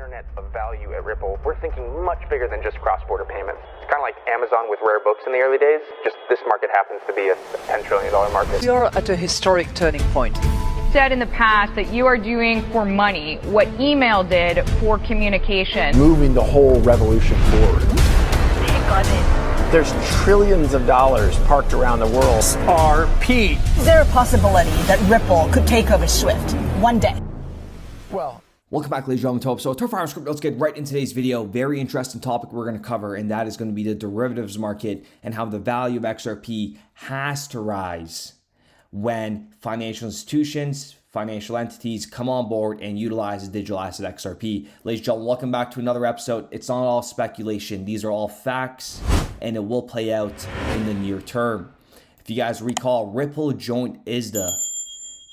internet of value at Ripple, we're thinking much bigger than just cross-border payments. It's kind of like Amazon with rare books in the early days, just this market happens to be a $10 trillion market. We are at a historic turning point. Said in the past that you are doing for money what email did for communication. Moving the whole revolution forward. Take on it. There's trillions of dollars parked around the world. XRP. Is there a possibility that Ripple could take over Swift one day? Well, welcome back, ladies and gentlemen, to Turf Farm Script. Let's get right into today's video. Very interesting topic we're going to cover, and that is going to be the derivatives market and how the value of XRP has to rise when financial institutions, financial entities come on board and utilize the digital asset XRP. Ladies and gentlemen, welcome back to another episode. It's not all speculation. These are all facts, and it will play out in the near term. If you guys recall, Ripple joined ISDA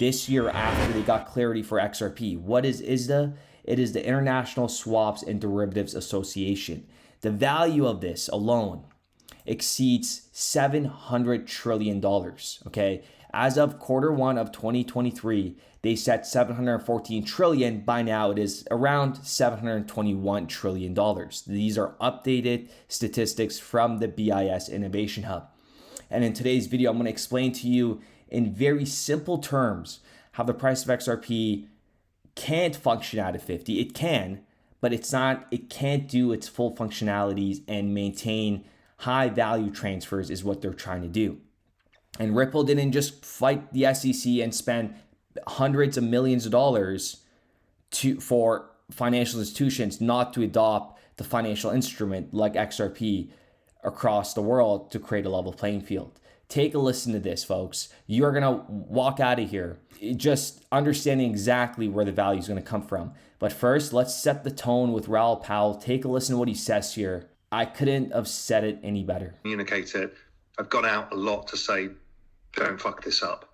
this year after they got clarity for XRP. What is ISDA? It is the International Swaps and Derivatives Association. The value of this alone exceeds $700 trillion, okay? As of quarter one of 2023, they set $714 trillion. By now, it is around $721 trillion. These are updated statistics from the BIS Innovation Hub. And in today's video, I'm going to explain to you in very simple terms how the price of XRP can't function out of 50. It can, but it can't do its full functionalities and maintain high value transfers is what they're trying to do. And Ripple didn't just fight the SEC and spend hundreds of millions of dollars for financial institutions not to adopt the financial instrument like XRP across the world to create a level playing field. Take a listen to this, folks. You are going to walk out of here just understanding exactly where the value is going to come from. But first, let's set the tone with Raoul. Take a listen to what he says here. I couldn't have said it any better. Communicate it. I've gone out a lot to say, don't fuck this up.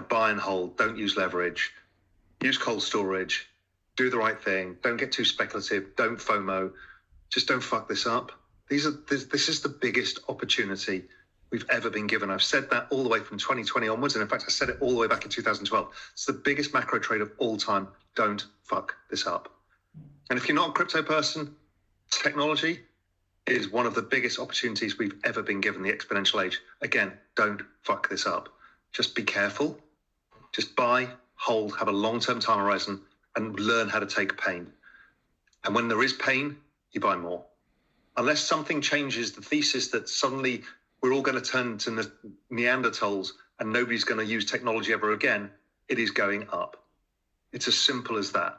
Buy and hold, don't use leverage, use cold storage, do the right thing, don't get too speculative, don't FOMO, just don't fuck this up. This is the biggest opportunity we've ever been given. I've said that all the way from 2020 onwards, and in fact, I said it all the way back in 2012. It's the biggest macro trade of all time. Don't fuck this up. And if you're not a crypto person, technology is one of the biggest opportunities we've ever been given, the exponential age. Again, don't fuck this up. Just be careful. Just buy, hold, have a long-term time horizon, and learn how to take pain. And when there is pain, you buy more. Unless something changes the thesis that suddenly we're all going to turn to Neanderthals and nobody's going to use technology ever again, it is going up. It's as simple as that.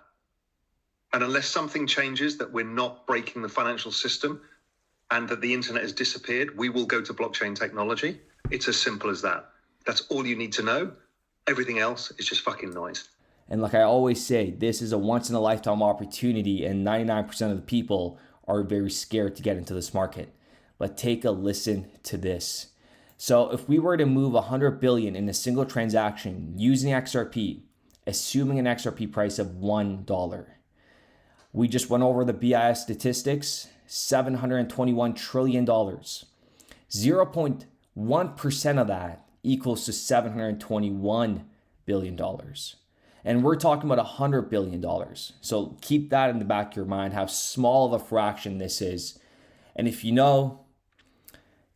And unless something changes that we're not breaking the financial system and that the internet has disappeared, we will go to blockchain technology. It's as simple as that. That's all you need to know. Everything else is just fucking noise. And like I always say, this is a once in a lifetime opportunity, and 99% of the people are very scared to get into this market. But take a listen to this. So if we were to move 100 billion in a single transaction using XRP, assuming an XRP price of $1, we just went over the BIS statistics, $721 trillion. 0.1% of that equals to $721 billion. And we're talking about $100 billion. So keep that in the back of your mind, how small of a fraction this is. And if you know,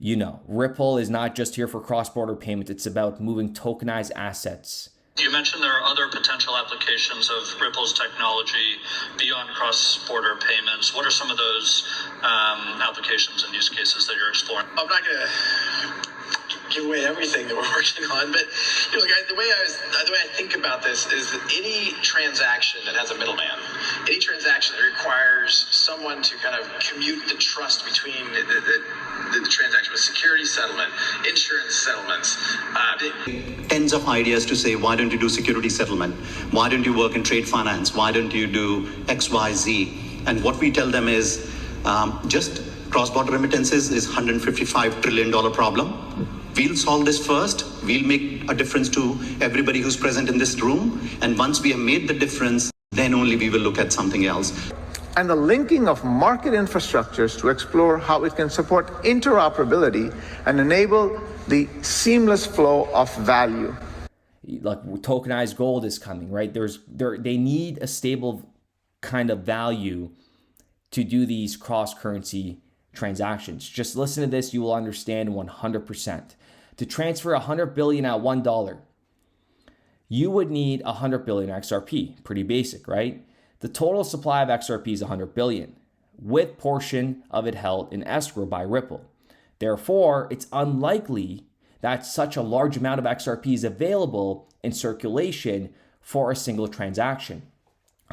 you know. Ripple is not just here for cross-border payment. It's about moving tokenized assets. You mentioned there are other potential applications of Ripple's technology beyond cross-border payments. What are some of those applications and use cases that you're exploring? I'm not going to give away everything that we're working on, but the way I think about this is that any transaction that has a middleman, any transaction that requires someone to kind of commute the trust between the transaction with security settlement, insurance settlements. Tens of ideas to say, why don't you do security settlement? Why don't you work in trade finance? Why don't you do X, Y, Z? And what we tell them is just cross-border remittances is $155 trillion problem. We'll solve this first. We'll make a difference to everybody who's present in this room. And once we have made the difference, then only we will look at something else. And the linking of market infrastructures to explore how it can support interoperability and enable the seamless flow of value. Like tokenized gold is coming, right? They need a stable kind of value to do these cross-currency transactions. Just listen to this, you will understand 100%. To transfer 100 billion at $1, you would need 100 billion XRP. Pretty basic, right? The total supply of XRP is 100 billion, with portion of it held in escrow by Ripple. Therefore, it's unlikely that such a large amount of XRP is available in circulation for a single transaction.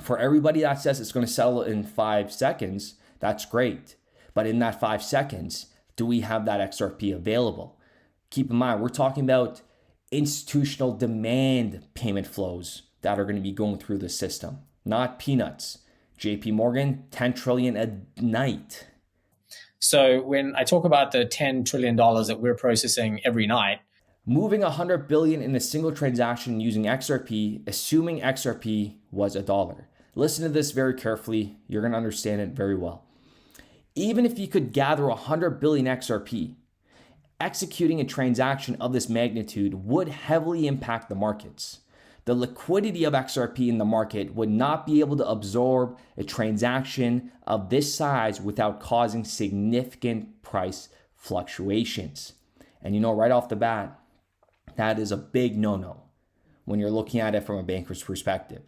For everybody that says it's going to settle in 5 seconds, that's great. But in that 5 seconds, do we have that XRP available? Keep in mind, we're talking about institutional demand payment flows that are going to be going through the system, not peanuts. JP Morgan, 10 trillion a night. So when I talk about the $10 trillion that we're processing every night, moving 100 billion in a single transaction using XRP, assuming XRP was $1. Listen to this very carefully. You're going to understand it very well. Even if you could gather 100 billion XRP, executing a transaction of this magnitude would heavily impact the markets. The liquidity of XRP in the market would not be able to absorb a transaction of this size without causing significant price fluctuations. And you know, right off the bat, that is a big no-no when you're looking at it from a banker's perspective.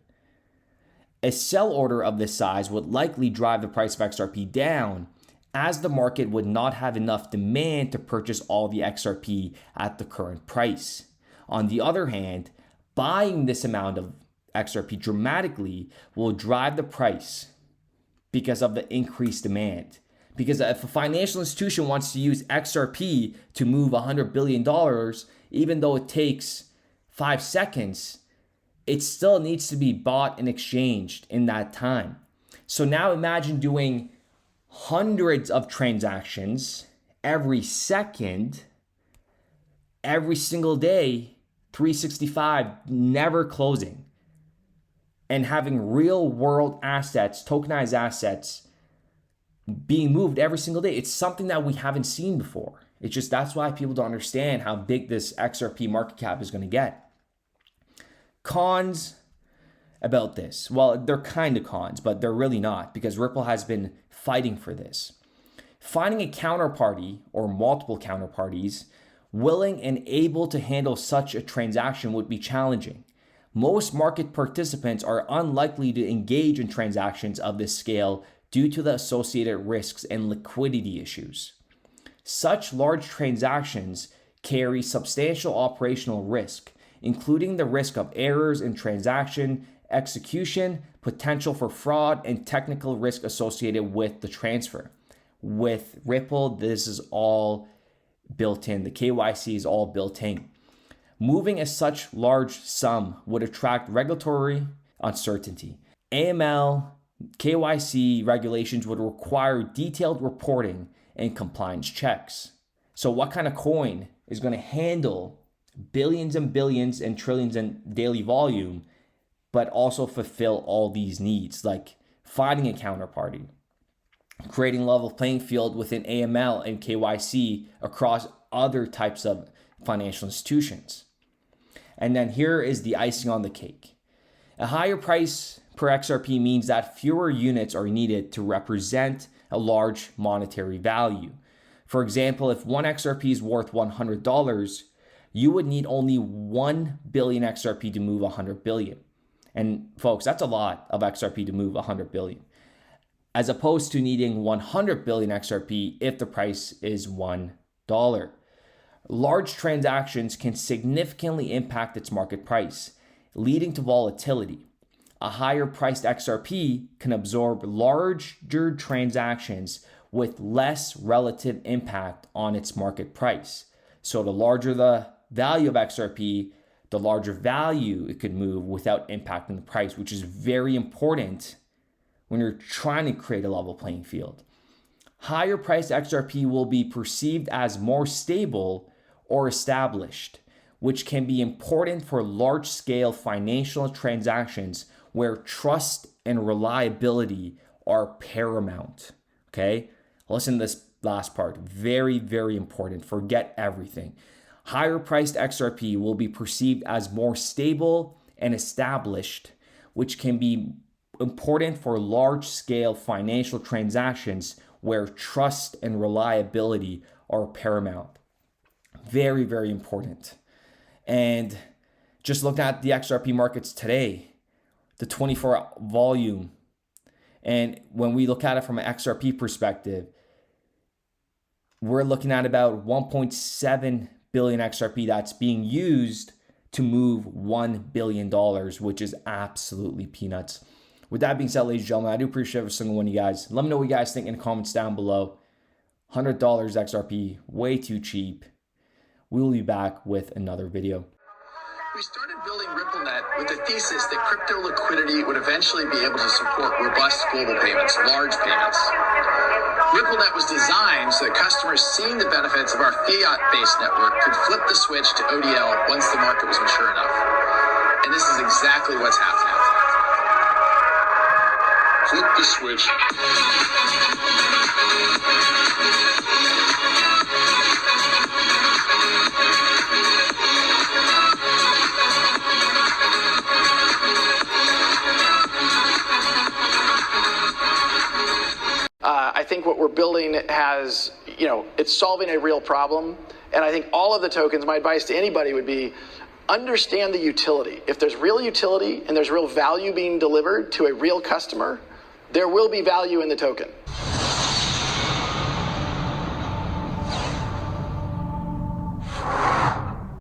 A sell order of this size would likely drive the price of XRP down, as the market would not have enough demand to purchase all the XRP at the current price. On the other hand, buying this amount of XRP dramatically will drive the price because of the increased demand. Because if a financial institution wants to use XRP to move $100 billion, even though it takes 5 seconds, it still needs to be bought and exchanged in that time. So now imagine doing hundreds of transactions every second, every single day, 365, never closing, and having real world assets, tokenized assets being moved every single day. It's something that we haven't seen before. It's just, that's why people don't understand how big this XRP market cap is going to get. Cons about this. Well, they're kind of cons, but they're really not, because Ripple has been fighting for this. Finding a counterparty or multiple counterparties willing and able to handle such a transaction would be challenging. Most market participants are unlikely to engage in transactions of this scale due to the associated risks and liquidity issues. Such large transactions carry substantial operational risk, including the risk of errors in transaction execution, potential for fraud, and technical risk associated with the transfer. With Ripple, this is all built in. The KYC is all built in. Moving a such large sum would attract regulatory uncertainty. AML, KYC regulations would require detailed reporting and compliance checks. So what kind of coin is going to handle billions and billions and trillions in daily volume, but also fulfill all these needs, like finding a counterparty, creating a level playing field within AML and KYC across other types of financial institutions. And then here is the icing on the cake. A higher price per XRP means that fewer units are needed to represent a large monetary value. For example, if one XRP is worth $100, you would need only 1 billion XRP to move 100 billion. And folks, that's a lot of XRP to move 100 billion, as opposed to needing 100 billion XRP if the price is $1. Large transactions can significantly impact its market price, leading to volatility. A higher priced XRP can absorb larger transactions with less relative impact on its market price. So the larger the value of XRP, the larger value it could move without impacting the price, which is very important when you're trying to create a level playing field. Higher priced XRP will be perceived as more stable or established, which can be important for large-scale financial transactions where trust and reliability are paramount. Okay? Listen to this last part. Very, very important. Forget everything. Higher priced XRP will be perceived as more stable and established, which can be important for large-scale financial transactions where trust and reliability are paramount. Very, very important. And just looking at the XRP markets today, the 24-hour volume, and when we look at it from an XRP perspective, we're looking at about 1.7 billion XRP that's being used to move $1 billion, which is absolutely peanuts. With that being said, ladies and gentlemen, I do appreciate every single one of you guys. Let me know what you guys think in the comments down below. $100 XRP, way too cheap. We will be back with another video. We started building RippleNet with the thesis that crypto liquidity would eventually be able to support robust global payments, large payments. RippleNet was designed so that customers seeing the benefits of our fiat-based network could flip the switch to ODL once the market was mature enough. And this is exactly what's happening. Flip the switch. I think what we're building has, it's solving a real problem. And I think all of the tokens, my advice to anybody would be, understand the utility. If there's real utility and there's real value being delivered to a real customer, there will be value in the token.